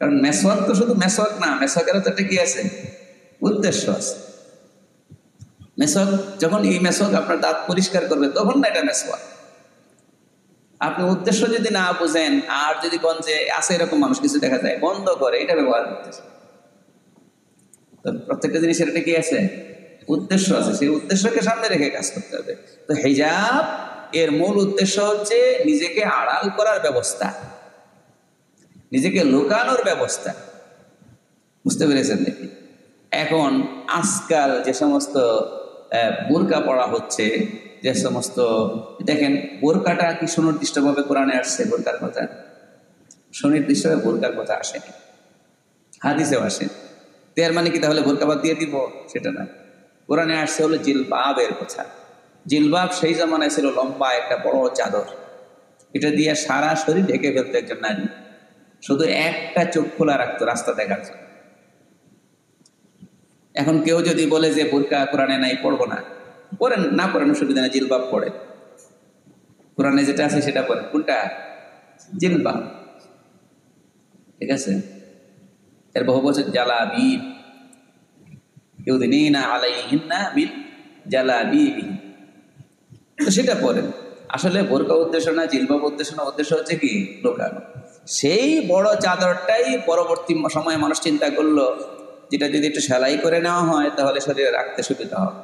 কারণ মেসওয়াক তো শুধু মেসওয়াক না, মেসওয়াকেরও তো একটা কি আছে? উদ্দেশ্য আছে। মেসওয়াক যখন এই মেসওয়াক আপনার দাঁত পরিষ্কার করবে, তখন না এটা মেসওয়াক। আপনি উদ্দেশ্য যদি না বুঝেন, আর যদি গঞ্জে আছে, এরকম মানুষ কিছু দেখা যায় বন্ধ করে এটা ব্যবহার করতেছে। তো প্রত্যেকটা জিনিসের একটা কি আছে? উদ্দেশ্য আছে, সেই উদ্দেশ্যকে সামনে রেখে কাজ করতে হবে। তো হিজাব এর মূল উদ্দেশ্য হচ্ছে নিজেকে আড়াল করার ব্যবস্থা, নিজেকে লুকানোর ব্যবস্থা। বুঝতে পেরেছেন নাকি? এখন আজকাল যে সমস্ত বোরকা পড়া হচ্ছে, যে সমস্ত, দেখেন বোরকাটা কি সুনির্দিষ্টভাবে কোরআনে আসছে? বোরকার কথা সুনির্দিষ্টভাবে বোরকার কথা আসেনি, হাদিসেও আসেনি। এর মানে কি তাহলে বোরকা বাদ দিয়ে দিব? সেটা না। কোরআনে আসছে হলো জিলবাবের কথা। জিলবাব সেই জামানায় ছিল লম্বা একটা বড় চাদর, এটা দিয়ে সারা শরীর ঢেকে ফেলতো একজন নারী, শুধু একটা চোখ খোলা রাখতো রাস্তা দেখার জন্য। এখন কেউ যদি বলে যে বোরকা কোরআনে নাই, পড়বো না, পড়েন, না পড়েন, অসুবিধা নেই, জিলবাব পড়ে, কোরআনে যেটা আছে সেটা পড়েন। কোনটা? জিলবাব। ঠিক আছে? এর বহু বছর জালাবিব, ইউদিনিনা আলাইহিন্না বিল জালাবিবিহিন, তো সেটা পড়েন। আসলে বোরকা উদ্দেশ্য না, জিলবাব উদ্দেশ্য না, উদ্দেশ্য হচ্ছে কি লুকানো। সেই বড় চাদরটাই পরবর্তী সময়ে মানুষ চিন্তা করলো যেটা যদি একটু সেলাই করে নেওয়া হয় তাহলে শরীরে রাখতে সুবিধা হবে।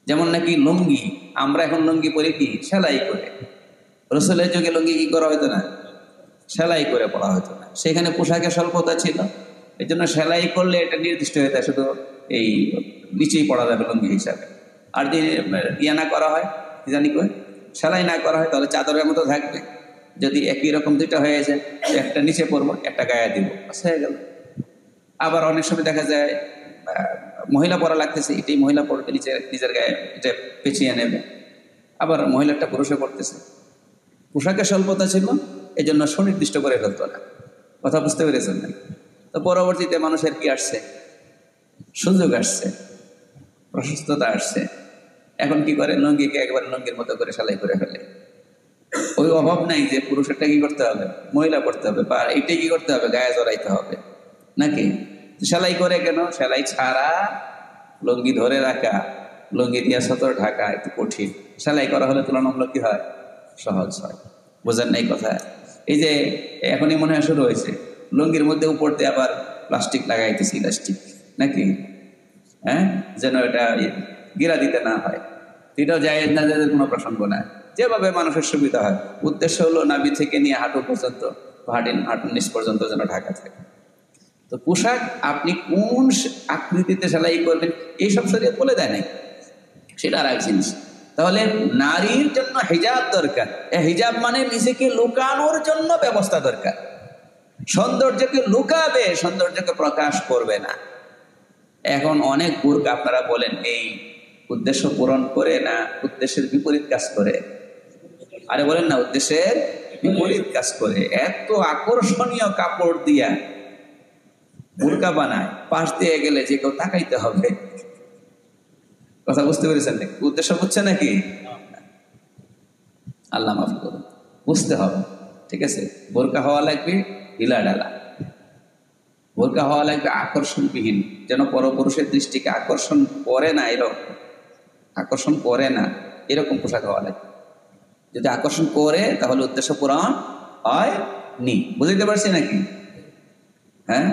যেমন নাকি লুঙ্গি, আমরা এখন লুঙ্গি পরি কি সেলাই করে, রসুলের যুগে লুঙ্গি কি করা হতো না, সেলাই করে পরা হতো না। সেখানে পোশাকের স্বল্পতা ছিল, এই জন্য সেলাই করলে এটা নির্দিষ্ট হয়ে যায়, শুধু এই নিচেই পড়া যাবে লুঙ্গি হিসাবে। আর যদি ইয়া না করা হয়, কি জানি কই, সেলাই না করা হয়, তাহলে চাদরের মতো থাকবে। যদি একই রকম দুইটা হয়ে যায়, একটা নিচে পরবো, একটা গায়ে দিব, হয়ে গেল। আবার অনেক সময় দেখা যায় মহিলা পরা লাগতেছে, এটাই মহিলা পড়বে, নিজের গায়ে এটা পেঁচিয়ে নেবে। আবার মহিলাটা পুরুষে পড়তেছে, পোশাকের স্বল্পতা ছিল, এই জন্য সুনির্দিষ্ট করে ফেলতো না। কথা বুঝতে পেরেছেন না? তো পরবর্তীতে মানুষের কি আসছে, সুযোগ আসছে, প্রশস্ততা আসছে। এখন কি করে, লুঙ্গিকে একবার লুঙ্গির মতো করে সেলাই করে ফেলে। ওই অভাব নাই যে পুরুষেরটা কি করতে হবে, মহিলা করতে হবে, বা এইটাই কি করতে হবে, গায়ে জড়াইতে হবে নাকি। সেলাই করে কেন? সেলাই ছাড়া লুঙ্গি ধরে রাখা, লুঙ্গি দিয়ে সতর ঢাকা একটু কঠিন, সেলাই করা হলে তুলনামূলক কি হয়, সহজ হয়। বোঝেন নাই কথা? এই যে এখনই মনে হয় শুরু হয়েছে, লুঙ্গির মধ্যে উপর দিয়ে আবার প্লাস্টিক লাগাইতেছি, ইলাস্টিক নাকি, হ্যাঁ, যেন এটা গিরা দিতে না হয়। এটাও জায়েজ না জায়েজের কোনো প্রসঙ্গ না, যেভাবে মানুষের সুবিধা হয়। উদ্দেশ্য হলো নাভি থেকে নিয়ে হাঁটু পর্যন্ত, হাঁটুর নিচ পর্যন্ত যেন ঢাকা থাকে। তো পোশাক আপনি কোন আকৃতিতে সেলাই করবেন এইসব শরীয়ত বলে দেয় নাই, সেটা আর এক জিনিস। তাহলে নারীর জন্য হিজাব দরকার, হিজাব মানে নিজেকে লুকানোর জন্য ব্যবস্থা দরকার। সৌন্দর্যকে লুকাবে, সৌন্দর্যকে প্রকাশ করবে না। এখন অনেক বোরকা আপনারা বলেন এই উদ্দেশ্য পূরণ করে না উদ্দেশ্যের বিপরীত কাজ করে? আরে বলেন না, উদ্দেশ্যের বিপরীত কাজ করে। এত আকর্ষণীয় কাপড় দিয়া বোরকা বানায়, পাশ দিয়ে গেলে যে কেউ তাকাইতে হবে। কথা বুঝতে পেরেছেন নাকি? উদ্দেশ্য বুঝছে নাকি? আল্লাহ মাফ করুন, বুঝতে হবে। ঠিক আছে, বোরকা হওয়া লাগবে ঢিলা ঢালা, বোরকা হওয়া লাগবে আকর্ষণবিহীন, যেন পরপুরুষের দৃষ্টিকে আকর্ষণ করে না, এরকম আকর্ষণ করে না এরকম পোশাক হওয়া লাগবে। যদি আকর্ষণ করে তাহলে উদ্দেশ্য পূরণ হয় নি। বুঝতে পারছি নাকি? হ্যাঁ,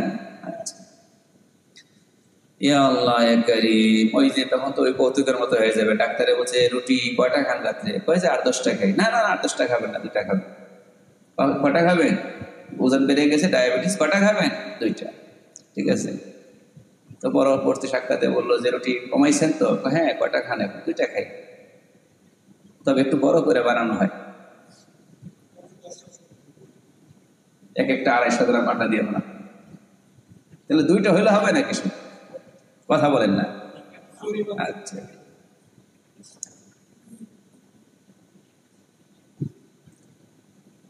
আচ্ছা। ইয়া আল্লাহ ইয়া কারীম, ওই যে তখন তো ওই কৌতুকের মতো হয়ে যাবে। ডাক্তারে বলছে রুটি কয়টা খান রাত্রে? কয়েছে 8-10টা খাই। না না, 8-10টা খাবেন না, 2টা খাবেন। কয়টা খাবেন? ওজন বেড়ে গেছে, ডায়াবেটিস, কয়টা খাবেন? 2টা। ঠিক আছে। তো পরবর্তী সাক্ষাতে বললো যে রুটি কমাইছেন তো? হ্যাঁ। কয়টা খান? 2টা খাই, তবে একটু বড় করে বানানো হয়, এক একটা 250 গ্রাম আটা দিয়ে বানানো। তাহলে 2টা হইলে হবে না কিছু? কথা বলেন না? আচ্ছা,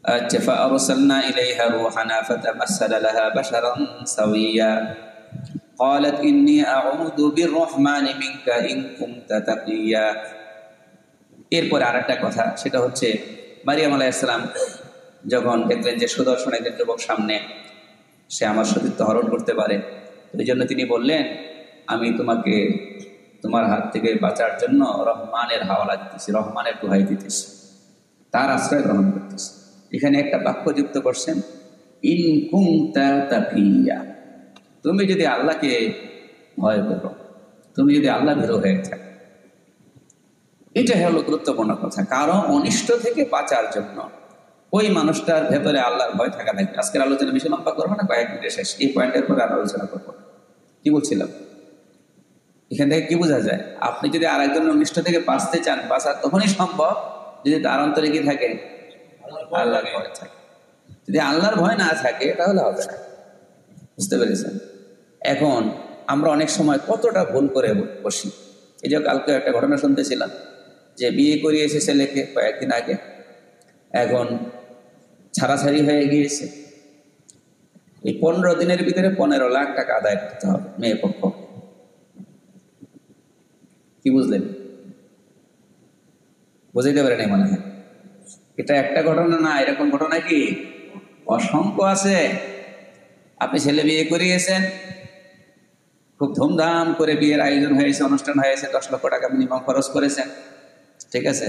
আচ্ছা। فأرسلنا إليها روحنا فتمثل لها بشرا سويا قالت إني أعوذ بالرحمن منك إن كنت تقيا। এরপরে আরেকটা কথা, সেটা হচ্ছে মারিয়াম আলাইহিস সালাম যখন দেখলেন যে সুদর্শন একজন যুবক সামনে, সে আমার সতীত্ব হরণ করতে পারে, এই জন্য তিনি বললেন আমি তোমাকে তোমার হাত থেকে বাঁচার জন্য রহমানের হাওয়ালা দিতেছি, রহমানের দোহাই দিতেছি, তার আশ্রয় গ্রহণ করতেছি। এখানে একটা বাক্য যুক্ত করছেন, ইন কুনতা তাকিয়া, তুমি যদি আল্লাহকে ভয় করো, তুমি যদি আল্লাহ ভীরু হয়ে থাকো। এটা হলো গুরুত্বপূর্ণ কথা। কারো অনিষ্ট থেকে বাঁচার জন্য ওই মানুষটার ভেতরে আল্লাহর ভয় থাকা লাগবে। আজকের আলোচনা বেশি লম্বা করবো না, কয়েক মিনিটে শেষ। এই পয়েন্টের পরে আর আলোচনা করবো। কি বলছিলাম? এখান থেকে কি বোঝা যায়? আপনি যদি আর একজনের অনিষ্ট থেকে বাঁচতে চান, বাঁচা তখনই সম্ভব যদি তার অন্তরে কি থাকে, আল্লাহর ভয় থাকে। যদি আল্লাহর ভয় না থাকে তাহলে হবে না। বুঝতে পেরেছেন? এখন আমরা অনেক সময় কতটা ভুল করে বসি। এই যে কালকে একটা ঘটনা শুনতেছিলাম যে বিয়ে করিয়েছে ছেলেকে কয়েকদিন আগে, এখন ছাড়াছাড়ি হয়ে গিয়েছে। এই 15 দিনের ভিতরে 15 লাখ টাকা আদায় করতে হবে মেয়ে পক্ষ। কি বুঝলেন? বুঝাইতে পারে নাই মনে হয়। এটা একটা ঘটনা না, এরকম ঘটনা কি অসংখ্য আছে। আপনি ছেলে বিয়ে করিয়েছেন, খুব ধুমধাম করে বিয়ের আয়োজন হয়েছে, অনুষ্ঠান হয়েছে, 10 লক্ষ টাকা মিনিমাম খরচ করেছেন, ঠিক আছে।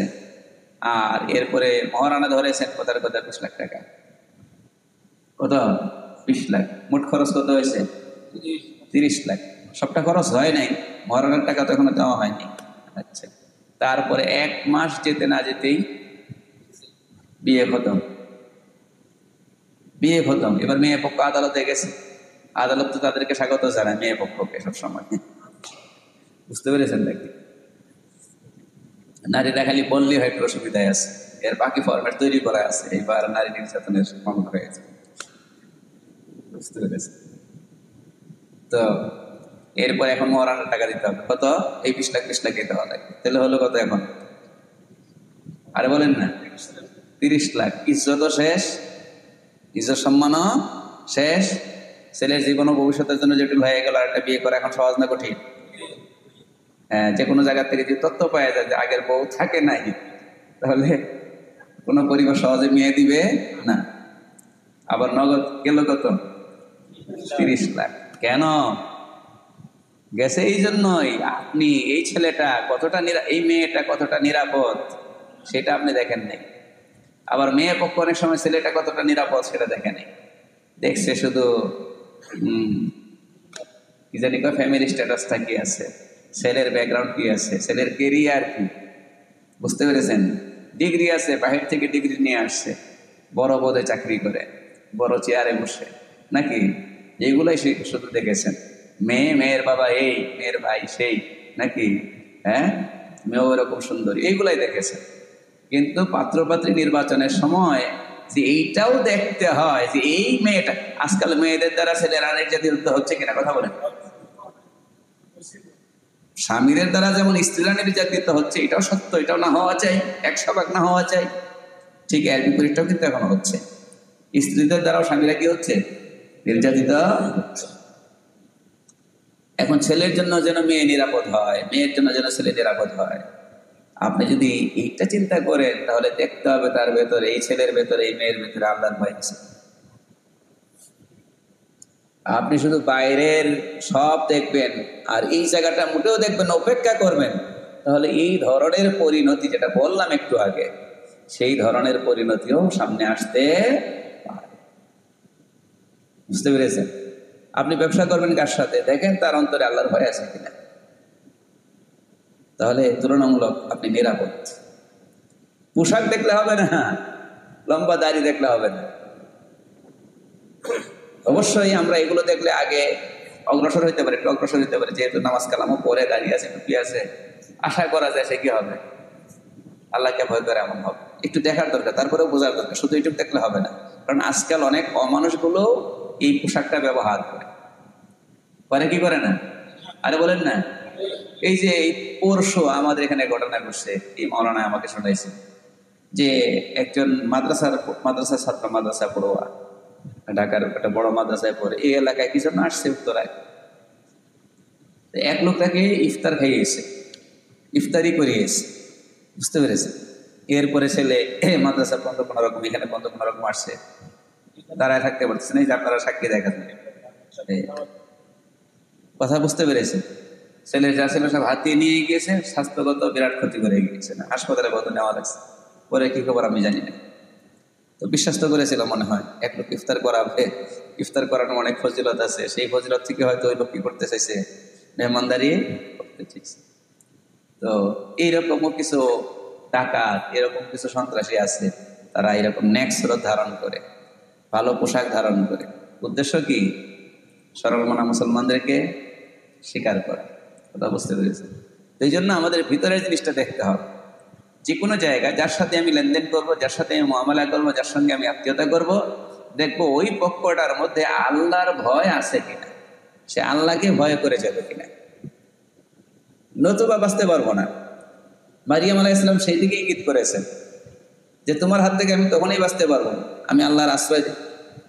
আর এরপরে মহারানা ধরেছেন কোথার 20 লাখ টাকা। কত? 20 লাখ। মোট খরচ কত হয়েছে? 30 লাখ। সবটা খরচ হয় নাই, মহারানার টাকা তো এখনো দেওয়া হয়নি। আচ্ছা, তারপরে 1 মাস যেতে না যেতেই বিয়ে খতম। বিয়ে খতম। এবার মেয়ে পক্ষ আদালতে গেছে। আদালত তো তাদেরকে স্বাগত জানায়, মেয়ে পক্ষকে সবসময়। বুঝতে পেরেছেন নাকি? নারীরা খালি বললেই হয়তো অসুবিধায় আছে, এর বাকি ফরম্যাট তৈরি করা আছে। এইবার নারী নির্যাতনের মামলা হয়েছে। বুঝতে পেরেছেন? তো এরপর এখন মহারানার টাকা দিতে হবে। কত? এই 20 লাখ 20 লাখ দিতে হবে। তাহলে হলো কত এখন? আরে বলেন না, 30 লাখ। ইজ্জতও শেষ, ইজ্জত সম্মানও শেষ, ছেলের জীবন ও ভবিষ্যতের জন্য জটিল হয়ে গেল। একটা বিয়ে করা এখন সহজ না কঠিন? হ্যাঁ, যে কোনো জায়গা থেকে যদি তথ্য পাওয়া যায় যে আগের বউ থাকে নাই, তাহলে কোনো পরিবার সহজে মেয়ে দিবে না। আবার নগদ গেল কত? 30 লাখ। কেন গেছে? এই জন্যই আপনি এই ছেলেটা কতটা এই মেয়েটা কতটা নিরাপদ সেটা আপনি দেখেন নাই। আবার মেয়ে পক্ষ অনেক সময় ছেলেটা কতটা নিরাপদ সেটা দেখে নাই, দেখছে শুধু কি জানি ফ্যামিলি স্ট্যাটাসটা কি আছে, ছেলের ব্যাকগ্রাউন্ড কি আছে, ছেলের কেরিয়ার কি। বুঝতে পেরেছেন? ডিগ্রি আছে, বাহির থেকে ডিগ্রি নিয়ে আসছে, বড় পদে চাকরি করে, বড় চেয়ারে বসে, নাকি? এইগুলাই শুধু দেখেছেন। মেয়ের বাবা এই, মেয়ের ভাই সেই, নাকি? হ্যাঁ, মেয়েও এরকম সুন্দরী, এইগুলাই দেখেছেন। কিন্তু পাত্রপাত্রী নির্বাচনের সময় যে এইটাও দেখতে হয় যে এই মেয়েটা, আজকাল মেয়েদের দ্বারা ছেলেরা নির্যাতিত হচ্ছে কিনা, কথা বলেন। স্বামীর দ্বারা যেমন স্ত্রীরা নির্যাতিত হচ্ছে, এটাও সত্য, এটাও না হওয়া চাই, 100% না হওয়া চাই। ঠিক এর বিপরীতটাও কিন্তু এখন হচ্ছে। স্ত্রীদের দ্বারাও স্বামীরা কি হচ্ছে? নির্যাতিত হচ্ছে। এখন ছেলের জন্য যেন মেয়ে নিরাপদ হয়, মেয়ের জন্য যেন ছেলে নিরাপদ হয়। আপনি যদি এইটা চিন্তা করেন তাহলে দেখতে হবে তার ভেতরে, এই ছেলের ভেতরে, এই মেয়ের ভেতরে আল্লাহর ভয় আছে। আপনি শুধু বাইরের সব দেখবেন আর এই জায়গাটা মোটেও দেখবেন, অপেক্ষা করবেন, তাহলে এই ধরনের পরিণতি যেটা বললাম একটু আগে, সেই ধরনের পরিণতিও সামনে আসতে পারে। বুঝতে পেরেছেন? আপনি ব্যবসা করবেন কার সাথে, দেখেন তার অন্তরে আল্লাহর ভয় আছে কিনা, তাহলে তুলনামূলক আপনি নিরাপদ। পোশাক দেখলে হবে না, লম্বা দাড়ি দেখলে হবে না। অবশ্যই আমরা এগুলো দেখলে আগে অগ্রসর হইতে পারি, একটু অগ্রসর হইতে পারি, যেহেতু নামাজ কালামও পরে, দাঁড়িয়ে আছে, টুপি আছে, আশা করা যায় সে কি হবে, আল্লাহকে ভয় করে এমন হবে। একটু দেখার দরকার, তারপরেও বোঝার দরকার, শুধু এইটুকু দেখলে হবে না। কারণ আজকাল অনেক অমানুষগুলো এই পোশাকটা ব্যবহার করে কি করে না? আরে বলেন না, এই যে পরশু আমাদের এখানে ঘটনা ঘটছে, এই মৌলানা আমাকে শোনাইছে যে একজন মাদ্রাসার ছাত্র, মাদ্রাসা পড়ুয়া, ঢাকার একটা বড় মাদ্রাসায় পড়ে, এই এলাকায় কি জন্য আসছে, উত্তরায়। এক লোক তাকে ইফতার খাইয়েছে, ইফতারি করিয়েছে। বুঝতে পেরেছে? এরপরে ছেলে মাদ্রাসা বন্ধ কোনো রকম, এখানে বন্ধ কোনো রকম আসছে, দাঁড়ায় থাকতে পারছে না, যে আপনারা সাক্ষী দেখা কথা। বুঝতে পেরেছে? ছেলে যা ছিল সব হাতিয়ে নিয়ে গিয়েছে, স্বাস্থ্যগত বিরাট ক্ষতি করে গিয়েছে, না হাসপাতালে কত নেওয়া লাগছে, পরে কি খবর আমি জানি না। তো বিশ্বাস তো করেছিল মনে হয় এক লোক ইফতার করাবে, ইফতার করানোর অনেক ফজিলত আছে, সেই ফজিলত থেকে হয়তো ওই লোক কি করতে চাইছে, মেহমানদারি করতে চাইছে। তো এইরকমও কিছু ডাকাত, এরকম কিছু সন্ত্রাসী আছে, তারা এরকম নেক্সট ধারণ করে, ভালো পোশাক ধারণ করে। উদ্দেশ্য কি? সরল মনা মুসলমানদেরকে স্বীকার করা। কথা বুঝতে পেরেছে? এই জন্য আমাদের ভিতরের জিনিসটা দেখতে হবে। যে কোনো জায়গায় যার সাথে আমি লেনদেন করব, যার সাথে আমি মুআমালা করবো, যার সঙ্গে আমি আত্মীয়তা করব, দেখবো ওই পক্ষটার মধ্যে আল্লাহর ভয় আছে কিনা, সে আল্লাহকে ভয় করে যাবে কিনা, নতুবা বাঁচতে পারবো না। মারিয়াম আলাইহিস সালাম সেই দিকে ইঙ্গিত করেছেন যে তোমার হাত থেকে আমি তখনই বাঁচতে পারবো, আমি আল্লাহর আশ্রয়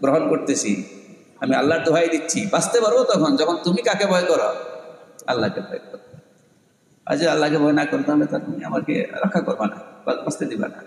গ্রহণ করতেছি, আমি আল্লাহর দোহাই দিচ্ছি, বাঁচতে পারবো তখন যখন তুমি কাকে ভয় করো? আল্লাহকে ভয় করো। আর যে আল্লাহকে ভয় না করতে হলে তা তুমি আমাকে রক্ষা করবা না, বাঁচতে দিবা না।